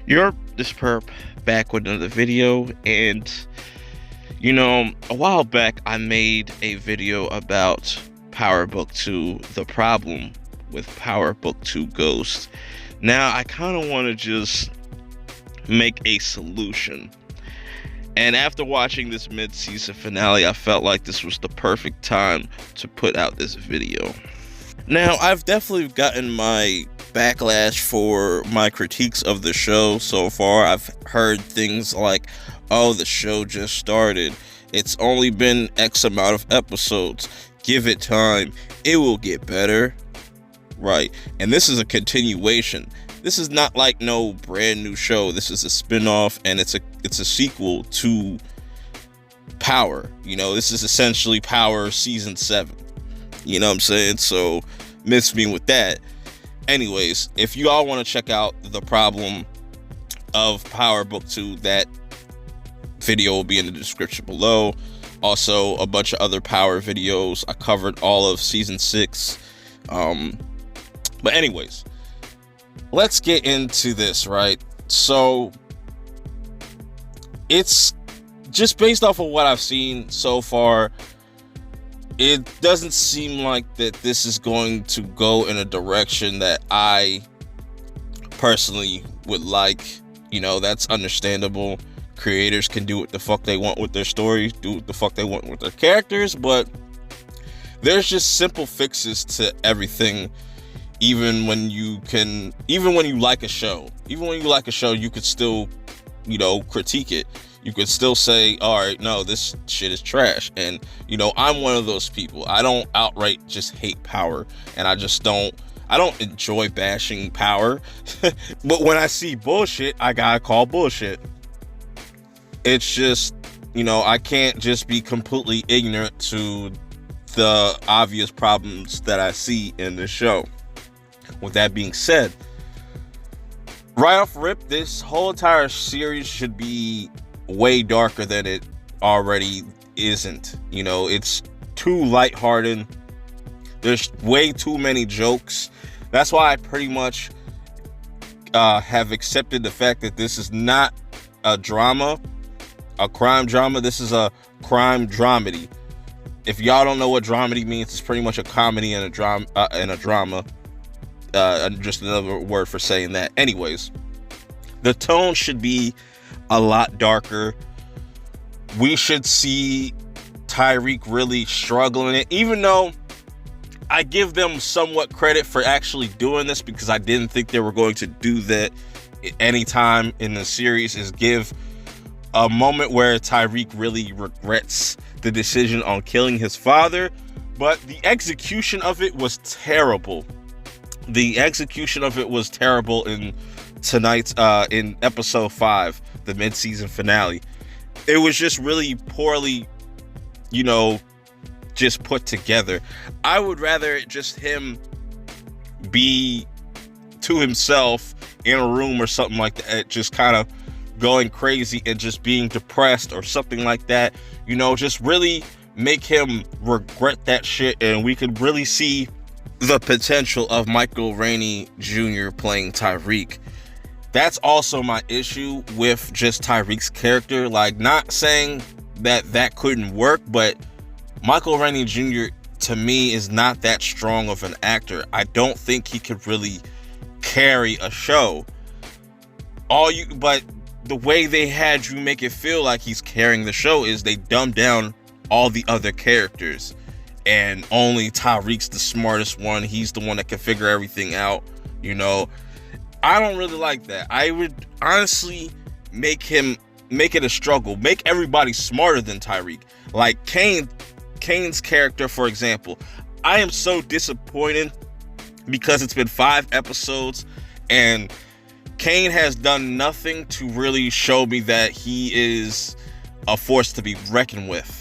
You're this perp back with another video, and a while back I made a video about Power Book 2, the problem with Power Book 2 Ghost. Now I kind of want to just make a solution. And after watching this mid-season finale, I felt like this was the perfect time to put out this video. Now, I've definitely gotten my backlash for my critiques of the show so far. I've heard things like, oh, the show just started. It's only been X amount of episodes. Give it time. It will get better. Right. And this is a continuation. This is not like no brand new show. This is a spin-off, and it's a sequel to Power. This is essentially Power Season 7. You know what I'm saying? So, miss me with that. Anyways, if you all want to check out the problem of Power Book 2, that video will be in the description below. Also, a bunch of other Power videos. I covered all of Season 6. But anyways, let's get into this, right? So, it's just based off of what I've seen so far. It doesn't seem like that this is going to go in a direction that I personally would like. That's understandable. Creators can do what the fuck they want with their stories, do what the fuck they want with their characters, but there's just simple fixes to everything. Even when you like a show, you could still, critique it. You could still say, all right, no, this shit is trash. And, I'm one of those people. I don't outright just hate Power. And I don't enjoy bashing Power. But when I see bullshit, I gotta call bullshit. It's just, I can't just be completely ignorant to the obvious problems that I see in the show. With that being said, right off rip, this whole entire series should be way darker than it already isn't. It's too lighthearted. There's way too many jokes. That's why I pretty much have accepted the fact that this is not a crime drama. This is a crime dramedy. If y'all don't know what dramedy means, it's pretty much a comedy and a drama. Just another word for saying that. Anyways, the tone should be a lot darker. We should see Tariq really struggling it, even though I give them somewhat credit for actually doing this, because I didn't think they were going to do that anytime in the series, is give a moment where Tariq really regrets the decision on killing his father. But the execution of it was terrible. The execution of it was terrible in tonight's in episode 5, the mid-season finale. It was just really poorly, just put together. I would rather just him be to himself in a room or something like that, just kind of going crazy and just being depressed or something like that. Just really make him regret that shit, and we could really see the potential of Michael Rainey Jr. playing Tariq. That's also my issue with just Tariq's character. Like, not saying that couldn't work, but Michael Rainey Jr. to me is not that strong of an actor. I don't think he could really carry a show. But the way they had you make it feel like he's carrying the show is they dumbed down all the other characters. And only Tariq's the smartest one. He's the one that can figure everything out. I don't really like that. I would honestly make it a struggle. Make everybody smarter than Tariq. Like Kane's character, for example. I am so disappointed because it's been 5 episodes and Kane has done nothing to really show me that he is a force to be reckoned with.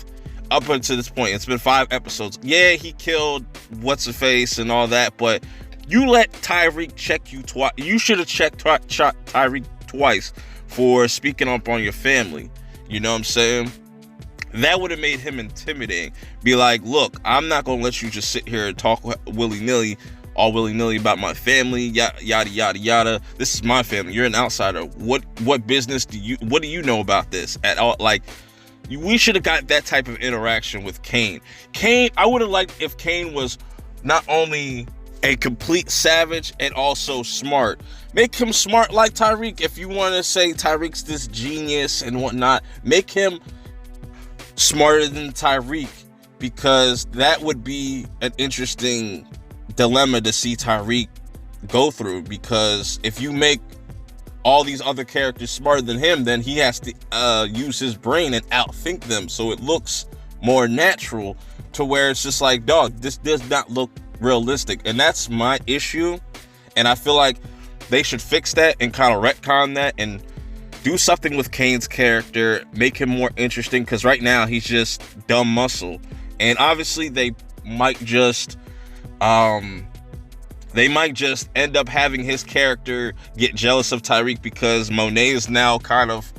Up until this point, it's been 5 episodes. Yeah, he killed what's-her-face and all that, but you let Tariq check you twice. You should have checked Tariq twice for speaking up on your family. You know what I'm saying? That would have made him intimidating. Be like, look, I'm not going to let you just sit here and talk willy-nilly all willy-nilly about my family, yada yada yada. This is my family. You're an outsider. What business what do you know about this at all? Like, we should have got that type of interaction with Kane. I would have liked if Kane was not only a complete savage and also smart. Make him smart like Tariq. If you want to say Tariq's this genius and whatnot, make him smarter than Tariq, because that would be an interesting dilemma to see Tariq go through. Because if you make all these other characters smarter than him, then he has to use his brain and outthink them, so it looks more natural, to where it's just like, dog, this does not look realistic. And that's my issue, and I feel like they should fix that and kind of retcon that and do something with Kane's character, make him more interesting, because right now he's just dumb muscle. And obviously they might just end up having his character get jealous of Tariq, because Monet is now kind of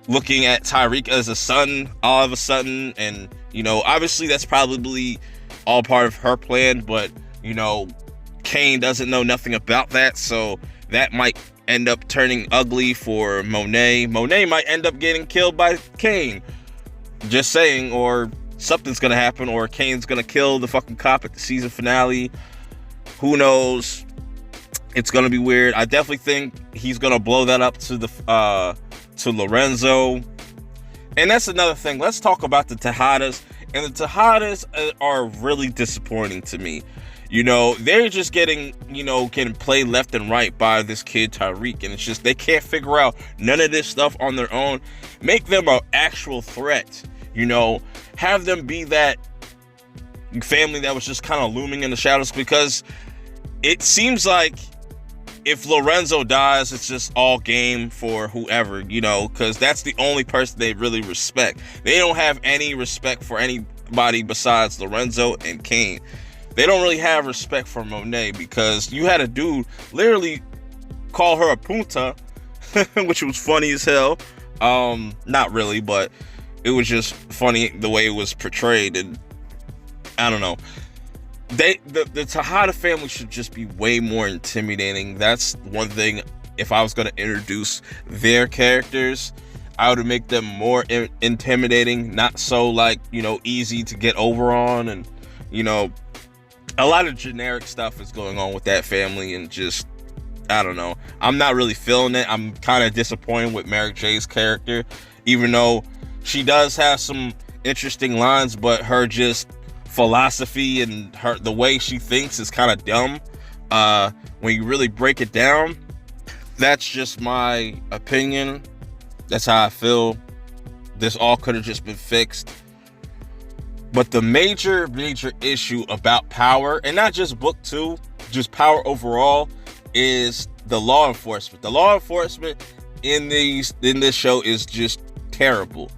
looking at Tariq as a son all of a sudden. And, you know, obviously that's probably all part of her plan, but, you know, Kane doesn't know nothing about that, so that might end up turning ugly for Monet. Monet might end up getting killed by Kane. Just saying. Or something's gonna happen, or Kane's gonna kill the fucking cop at the season finale. Who knows? It's gonna be weird. I definitely think he's gonna blow that up to Lorenzo. And that's another thing. Let's talk about the Tejadas. And the Tejadas are really disappointing to me. You know, they're just getting played left and right by this kid Tariq, and it's just they can't figure out none of this stuff on their own. Make them an actual threat. You know, have them be that family that was just kind of looming in the shadows, because it seems like if Lorenzo dies, it's just all game for whoever, you know, because that's the only person they really respect. They don't have any respect for anybody besides Lorenzo and Kane. They don't really have respect for Monet, because you had a dude literally call her a punta, which was funny as hell. Not really, but it was just funny the way it was portrayed. And I don't know. The Tejada family should just be way more intimidating. That's one thing. If I was going to introduce their characters, I would make them more intimidating, not so, like, you know, easy to get over on. And, you know, a lot of generic stuff is going on with that family, and just, I don't know. I'm not really feeling it. I'm kind of disappointed with Mary J's character, even though she does have some interesting lines, but her just philosophy and the way she thinks is kind of dumb. When you really break it down, that's just my opinion. That's how I feel. This all could have just been fixed. But the major issue about Power, and not just book 2, just Power overall, is the law enforcement. The law enforcement in this show is just terrible.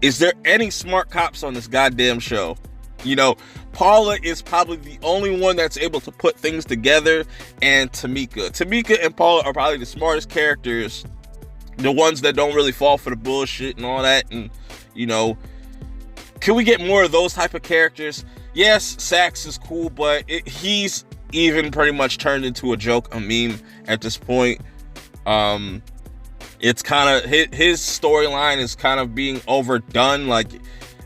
Is there any smart cops on this goddamn show? You know, Paula is probably the only one that's able to put things together, and Tamika and Paula are probably the smartest characters, the ones that don't really fall for the bullshit and all that. And, you know, can we get more of those type of characters? Yes, Sax is cool, but he's even pretty much turned into a joke, a meme at this point. It's kind of, his storyline is kind of being overdone. Like,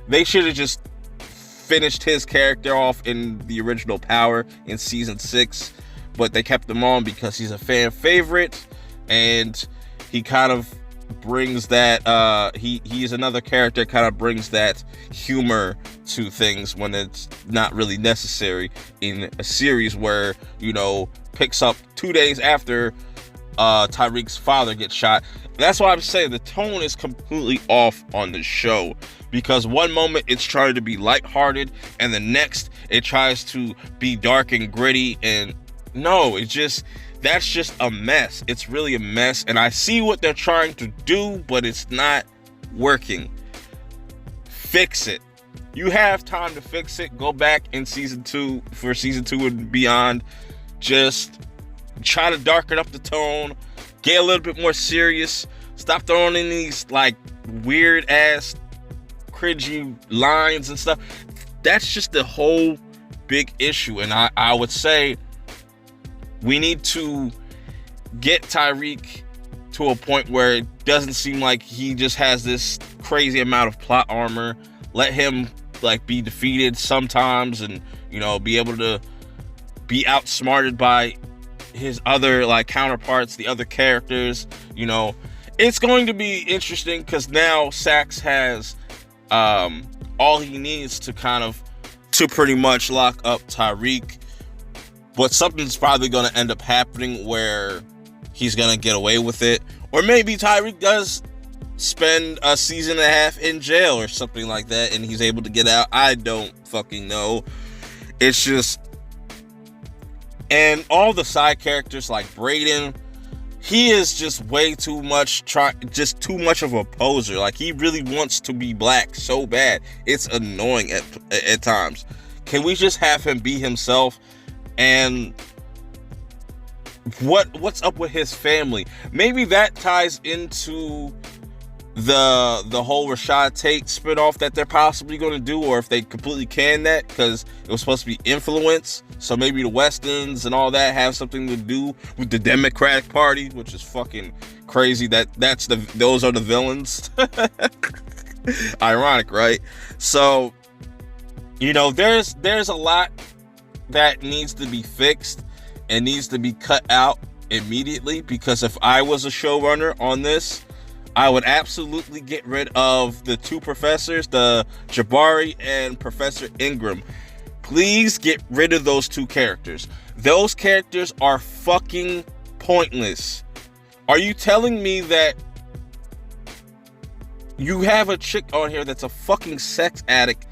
they should have just finished his character off in the original Power in season 6, but they kept him on because he's a fan favorite, and he kind of brings that he's another character, kind of brings that humor to things when it's not really necessary in a series where, you know, picks up 2 days after Tariq's father gets shot. That's why I'm saying the tone is completely off on the show, because one moment it's trying to be lighthearted, and the next it tries to be dark and gritty. And no, that's just a mess. It's really a mess, and I see what they're trying to do, but it's not working. Fix it. You have time to fix it. Go back in season 2 for season 2 and beyond. Just try to darken up the tone, get a little bit more serious. Stop throwing in these like weird ass cringy lines and stuff. That's just the whole big issue. And I would say we need to get Tariq to a point where it doesn't seem like he just has this crazy amount of plot armor. Let him like be defeated sometimes, and you know, be able to be outsmarted by his other like counterparts, the other characters. You know, it's going to be interesting because now Sax has all he needs to pretty much lock up Tariq. But something's probably going to end up happening where he's going to get away with it. Or maybe Tariq does spend a season and a half in jail or something like that, and he's able to get out. I don't fucking know. It's just... And all the side characters like Brayden, he is just way too much, just too much of a poser. Like, he really wants to be black so bad. It's annoying at times. Can we just have him be himself? And what's up with his family? Maybe that ties into the whole Rashad Tate spinoff that they're possibly going to do, or if they completely can that, because it was supposed to be influence. So maybe the Westons and all that have something to do with the Democratic Party, which is fucking crazy. Those are the villains. Ironic, right? So, you know, there's a lot that needs to be fixed and needs to be cut out immediately, because if I was a showrunner on this, I would absolutely get rid of the two professors, the Jabari and Professor Ingram. Please get rid of those two characters. Those characters are fucking pointless. Are you telling me that you have a chick on here that's a fucking sex addict?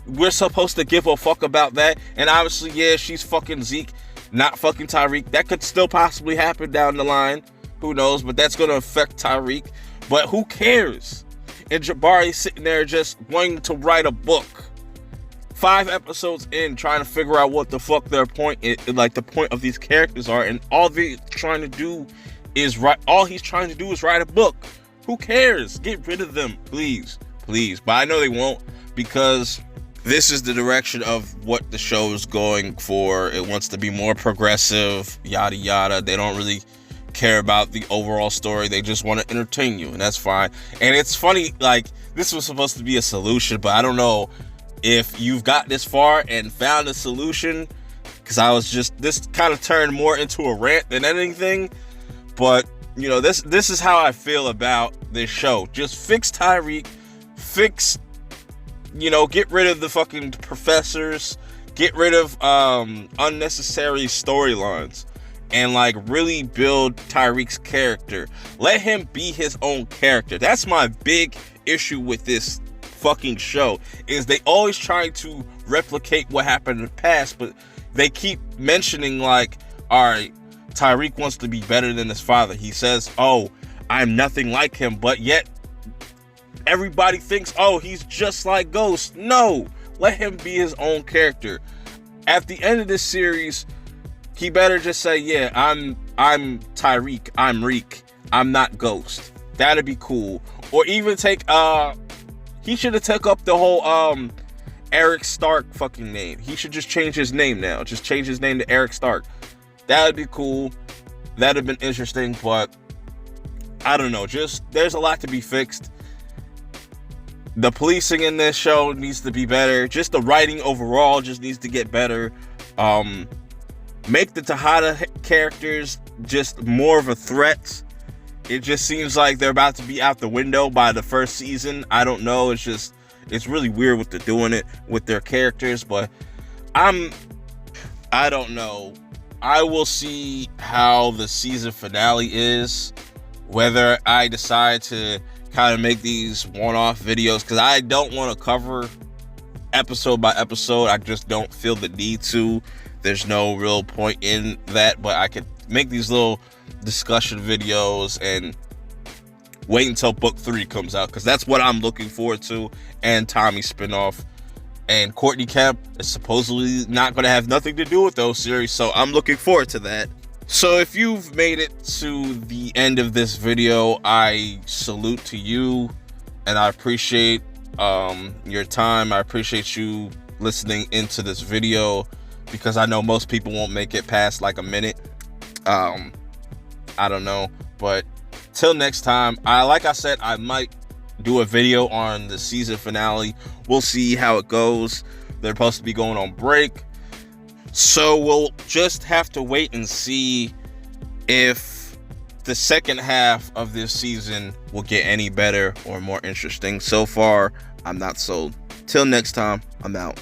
We're supposed to give a fuck about that? And obviously, yeah, she's fucking Zeke, not fucking Tariq. That could still possibly happen down the line. Who knows? But that's going to affect Tariq. But who cares? And Jabari sitting there just wanting to write a book. 5 episodes in, trying to figure out what the fuck their point is, like the point of these characters are, and all they're trying to do is write. All he's trying to do is write a book. Who cares? Get rid of them, please, please. But I know they won't, because this is the direction of what the show is going for. It wants to be more progressive, yada yada. They don't really care about the overall story. They just want to entertain you, and that's fine. And it's funny, like, this was supposed to be a solution, but I don't know if you've got this far and found a solution, because this kind of turned more into a rant than anything. But you know, this is how I feel about this show. Just fix Tariq, get rid of the fucking professors, get rid of unnecessary storylines, and like really build Tariq's character. Let him be his own character. That's my big issue with this fucking show, is they always try to replicate what happened in the past, but they keep mentioning like, all right, Tariq wants to be better than his father. He says, oh, I'm nothing like him, but yet everybody thinks, oh, he's just like Ghost. No, let him be his own character. At the end of this series, he better just say, yeah, I'm Tariq, I'm Reek, I'm not Ghost. That'd be cool. Or even take he should have took up the whole Eric Stark fucking name. He should just change his name now. Just change his name to Eric Stark. That'd be cool. That'd have been interesting, but I don't know. Just, there's a lot to be fixed. The policing in this show needs to be better. Just the writing overall just needs to get better. Make the Tejada characters just more of a threat. It just seems like they're about to be out the window by the first season. I don't know. It's really weird what they're doing it with their characters, but I don't know. I will see how the season finale is, whether I decide to kind of make these one-off videos, because I don't want to cover episode by episode. I just don't feel the need to. There's no real point in that, but I could make these little discussion videos and wait until book 3 comes out, because that's what I'm looking forward to. And Tommy's spinoff, and Courtney Kemp is supposedly not going to have nothing to do with those series, so I'm looking forward to that. So if you've made it to the end of this video, I salute to you, and I appreciate your time. I appreciate you listening into this video, because I know most people won't make it past like a minute. I don't know, but till next time, like I said, I might do a video on the season finale. We'll see how it goes. They're supposed to be going on break, so we'll just have to wait and see if the second half of this season will get any better or more interesting. So far, I'm not sold. Till next time, I'm out.